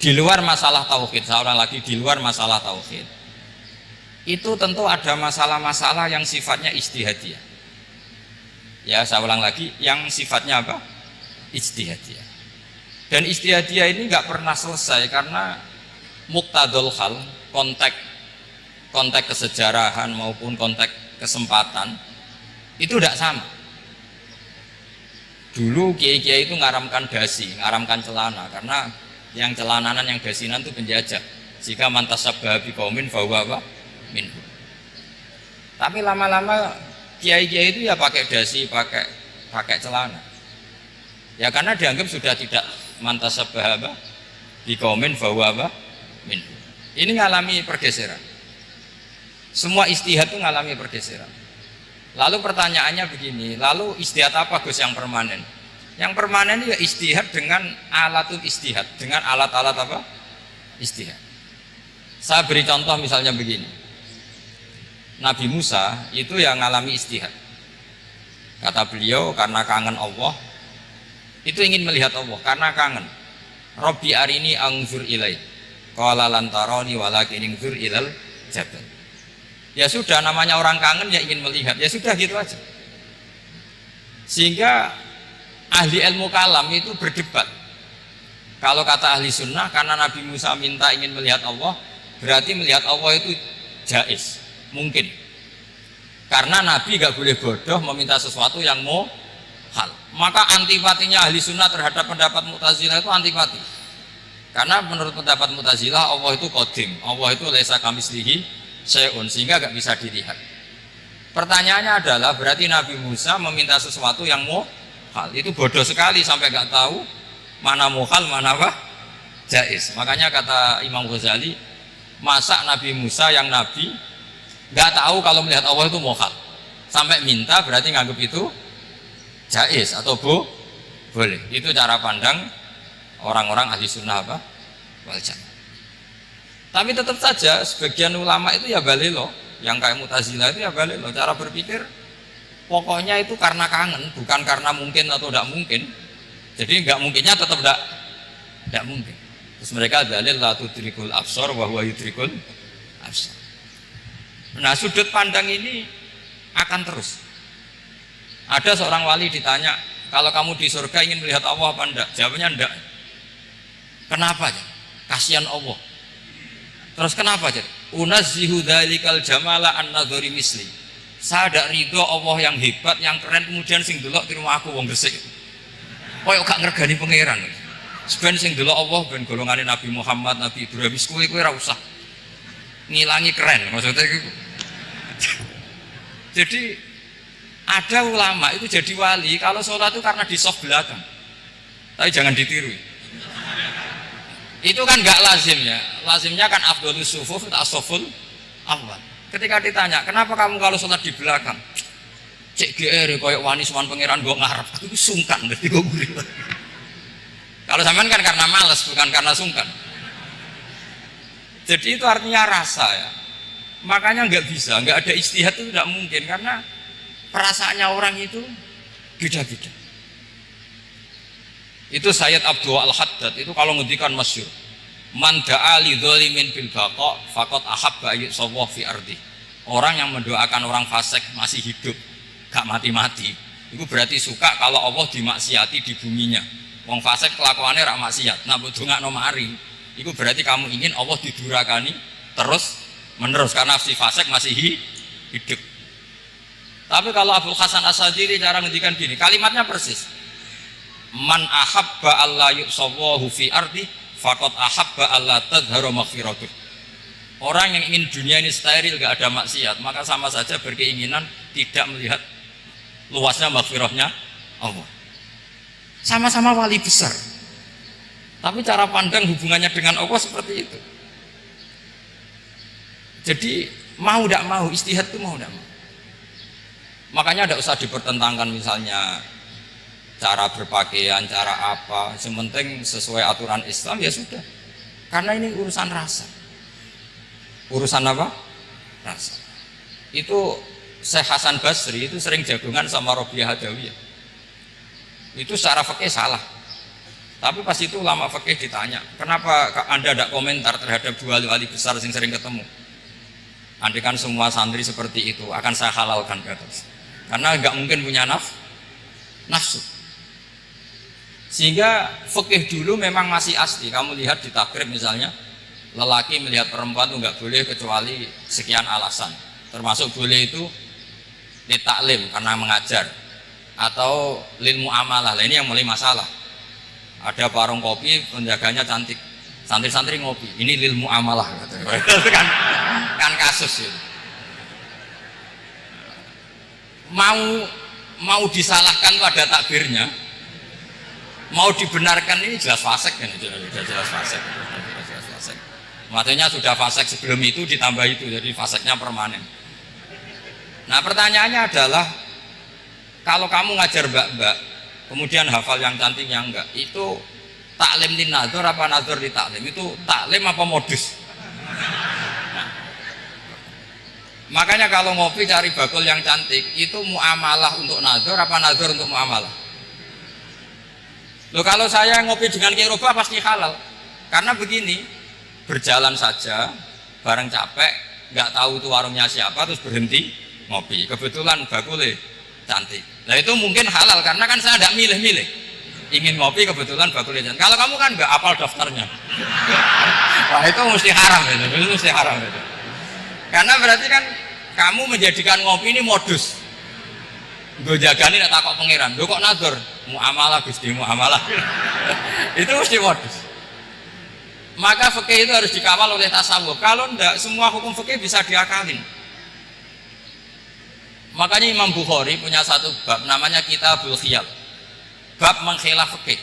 Di luar masalah tauhid, seorang lagi di luar masalah tauhid, itu tentu ada masalah-masalah yang sifatnya ijtihadiyah. Ya, saya ulang lagi, yang sifatnya apa? Ijtihadiyah. Dan ijtihadiyah ini nggak pernah selesai karena muqtadul hal, konteks kesejarahan maupun konteks kesempatan itu tidak sama. Dulu kiai-kiai itu ngaramkan dasi, ngaramkan celana, karena yang celananan yang dasinan itu penjajah. Jika mantasabbaha biqaumin fahuwa minhu. Tapi lama-lama kiai-kiai itu ya pakai dasi, pakai celana. Ya karena dianggap sudah tidak mantasabbaha biqaumin fahuwa minhu. Ini ngalami pergeseran. Semua ijtihad itu ngalami pergeseran. Lalu pertanyaannya begini, lalu ijtihad apa Gus yang permanen? Yang permanen ya ijtihad dengan alatul ijtihad, dengan alat-alat apa? Ijtihad. Saya beri contoh misalnya begini. Nabi Musa itu yang ngalami ijtihad. Kata beliau karena kangen Allah, itu ingin melihat Allah karena kangen. Rabbi arini anzur ilai. Qala lan tarani walakin anzur ilal jabal. Ya sudah, namanya orang kangen ya ingin melihat, ya sudah gitu aja. Sehingga ahli ilmu kalam itu berdebat. Kalau kata ahli sunnah, karena Nabi Musa minta ingin melihat Allah, berarti melihat Allah itu jaiz, mungkin. Karena Nabi gak boleh bodoh meminta sesuatu yang muhal. Maka antipatinya ahli sunnah terhadap pendapat Mu'tazilah itu antipati. Karena menurut pendapat Mu'tazilah Allah itu qadim, Allah itu laisa kamitslihi syai'un, sehingga gak bisa dilihat. Pertanyaannya adalah berarti Nabi Musa meminta sesuatu yang muhal, itu bodoh sekali sampai nggak tahu mana muhal mana apa jaiz. Makanya kata Imam Ghazali, masa Nabi Musa yang nabi nggak tahu kalau melihat Allah itu muhal sampai minta, berarti nganggap itu jaiz atau boleh. Itu cara pandang orang-orang ahli sunnah apa wal jamaah. Tapi tetap saja sebagian ulama itu ya balelo, yang kayak Mu'tazilah itu ya balelo, cara berpikir pokoknya itu karena kangen, bukan karena mungkin atau tidak mungkin. Jadi nggak mungkinnya tetap tidak mungkin. Terus mereka dalil la tudrikul absar wa huwa yudrikul absar. Nah, sudut pandang ini akan terus. Ada seorang wali ditanya, kalau kamu di surga ingin melihat Allah apa enggak? Jawabnya enggak. Kenapa? Kasihan Allah. Terus kenapa? Unazzihu dzalikal jamala an nadhari misli. Saya tidak ridho Allah yang hebat, yang keren, kemudian sing delok di rumah aku wong gresik. Koyok gak ngergani pangeran. Sebenarnya sing delok Allah ben golongane Nabi Muhammad, Nabi Ibrahim, kowe ora usah ngilangi keren maksudnya itu. Jadi ada ulama itu jadi wali kalau sholat itu karena di soft belakang. Tapi jangan ditiru. Itu kan gak lazim ya. Lazimnya kan afdhalus sufuf as-saful awal. Ketika ditanya, kenapa kamu kalau sholat di belakang? Cek GR koyok wani suman pangeran gue ngarep. Aku sungkan berarti gue gurih. Kalau sampean kan karena malas, bukan karena sungkan. Jadi itu artinya rasa ya. Makanya nggak bisa, nggak ada ijtihad itu tidak mungkin karena perasaannya orang itu beda-beda. Itu Sayyid Abdul Al-Haddad itu kalau ngendikan masyhur, man da'a li dzalimin bil baqa faqad ahabba ayyusawwa fi ardi. Orang yang mendoakan orang fasik masih hidup, gak mati-mati, itu berarti suka kalau Allah dimaksiati di buminya. Wong fasik kelakuannya rak maksiat, nah mbok dongakno mari, itu berarti kamu ingin Allah didurakani terus menerus karena si fasik masih hidup. Tapi kalau Abdul Hasan As-Sadili cara ngendikan gini, kalimatnya persis. Man ahabba alla yusawwahu fi ardi faqad ahabba alla tadhharu maghfiratuh. Orang yang ingin dunia ini steril, gak ada maksiat, maka sama saja berkeinginan tidak melihat luasnya maghfirahnya Allah. Sama-sama wali besar, tapi cara pandang hubungannya dengan Allah seperti itu. Jadi mau tidak mau, ijtihad itu mau tidak mau. Makanya tidak usah dipertentangkan misalnya cara berpakaian, cara apa, sementing sesuai aturan Islam ya sudah. Karena ini urusan rasa. Urusan apa? Rasa. Itu Syekh Hasan Basri itu sering jagungan sama Robiah Hadawiyah. Itu secara fikih salah. Tapi pas itu ulama fikih ditanya, kenapa Anda tidak komentar terhadap dua wali besar yang sering ketemu? Andai kan semua santri seperti itu, akan saya halalkan ke atas. Karena nggak mungkin punya nafsu. Sehingga fikih dulu memang masih asli. Kamu lihat di takrib misalnya, lelaki melihat perempuan itu nggak boleh kecuali sekian alasan. Termasuk boleh itu ditaklim karena mengajar, atau lil muamalah. Ini yang mulai masalah. Ada warung kopi, penjaganya cantik, santri-santri ngopi, ini lil muamalah. Itu kan kasus itu. Mau disalahkan pada takbirnya, mau dibenarkan ini jelas fasik kan, jelas fasik. Maksudnya sudah fasik sebelum itu ditambah itu, jadi fasiknya permanen. Nah pertanyaannya adalah, kalau kamu ngajar mbak-mbak, kemudian hafal yang cantik yang enggak, itu taklim di nazar apa nazar di taklim? Itu taklim apa modus? Nah, makanya kalau ngopi cari bakul yang cantik, itu muamalah untuk nazar apa nazar untuk muamalah? Loh, kalau saya ngopi dengan kiroba pasti halal. Karena begini, berjalan saja, bareng capek, nggak tahu itu warungnya siapa, terus berhenti ngopi. Kebetulan bakulnya cantik. Nah itu mungkin halal karena kan saya tidak milih-milih. Ingin ngopi kebetulan bakulnya cantik. Kalau kamu kan nggak hafal daftarnya. Wah itu mesti haram itu. Itu mesti haram itu. Karena berarti kan kamu menjadikan ngopi ini modus. Gue jagani nak takok pangeran. Lo kok nazar? Muamalah Gusti, muamalah. Itu mesti modus. Maka fikih itu harus dikawal oleh tasawuf. Kalau enggak, semua hukum fikih bisa diakalin. Makanya Imam Bukhari punya satu bab namanya Kitabul Khiyal, bab mengkhilaf fikih.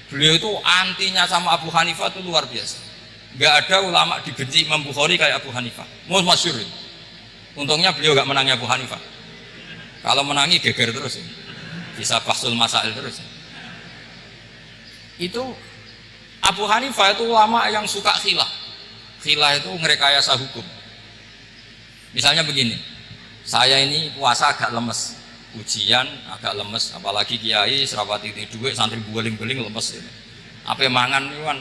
Beliau itu antinya sama Abu Hanifah itu luar biasa. Gak ada ulama dibenci Imam Bukhari kayak Abu Hanifah. Masyhur. Untungnya beliau gak menangi Abu Hanifah. Kalau menangi geger terus, bisa bahsul masail terus. Itu Abu Hanifah itu ulama yang suka khilah. Khilah itu ngerekayasa hukum. Misalnya begini, saya ini puasa agak lemes, ujian agak lemes, apalagi kiai serawati duit, santri guling-guling lemes ini. Apa mangan itu kan,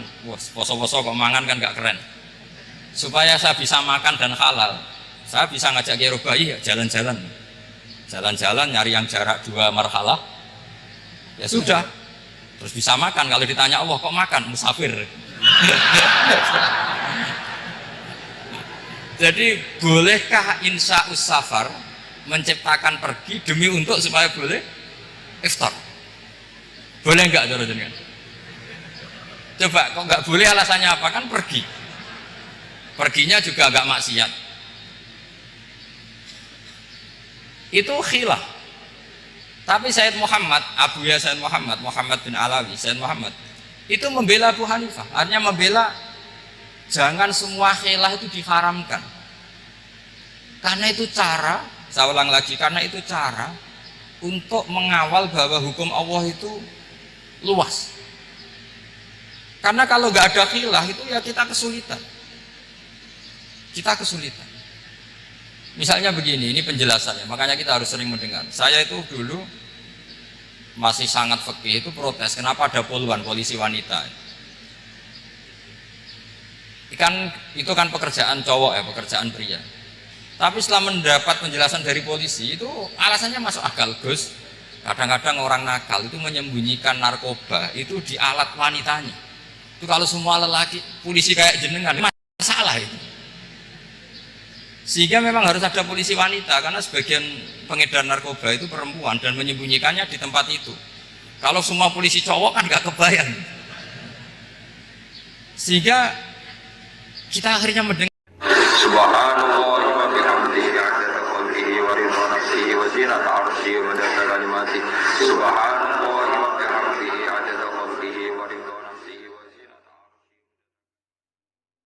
poso-poso kok mangan kan gak keren. Supaya saya bisa makan dan halal, saya bisa ngajak kiai Robai ya jalan-jalan, nyari yang jarak 2 marhalah, ya sudah. Terus bisa makan. Kalau ditanya Allah kok makan, musafir. Jadi bolehkah insa'us safar menciptakan pergi demi untuk supaya boleh iftar? Boleh enggak cara jenengan? Coba kok enggak boleh, alasannya apa? Kan pergi. Perginya juga enggak maksiat. Itu khilaf. Tapi Sayyid Muhammad, Abuya Sayyid Muhammad, Muhammad bin Alawi, Sayyid Muhammad itu membela Abu Hanifah. Artinya membela jangan semua khilaf itu diharamkan. Karena itu cara, saya ulang lagi, karena itu cara untuk mengawal bahwa hukum Allah itu luas. Karena kalau nggak ada khilaf itu ya kita kesulitan. Kita kesulitan. Misalnya begini, ini penjelasannya, makanya kita harus sering mendengar. Saya itu dulu masih sangat fikih itu protes, kenapa ada poluan polisi wanita? Itu kan pekerjaan cowok ya, pekerjaan pria. Tapi setelah mendapat penjelasan dari polisi, itu alasannya masuk akal, Gus. Kadang-kadang orang nakal itu menyembunyikan narkoba itu di alat wanitanya. Itu kalau semua lelaki, polisi kayak jenengan, masalah itu. Sehingga memang harus ada polisi wanita, karena sebagian pengedar narkoba itu perempuan dan menyembunyikannya di tempat itu. Kalau semua polisi cowok kan gak kebayang. Sehingga kita akhirnya mendengar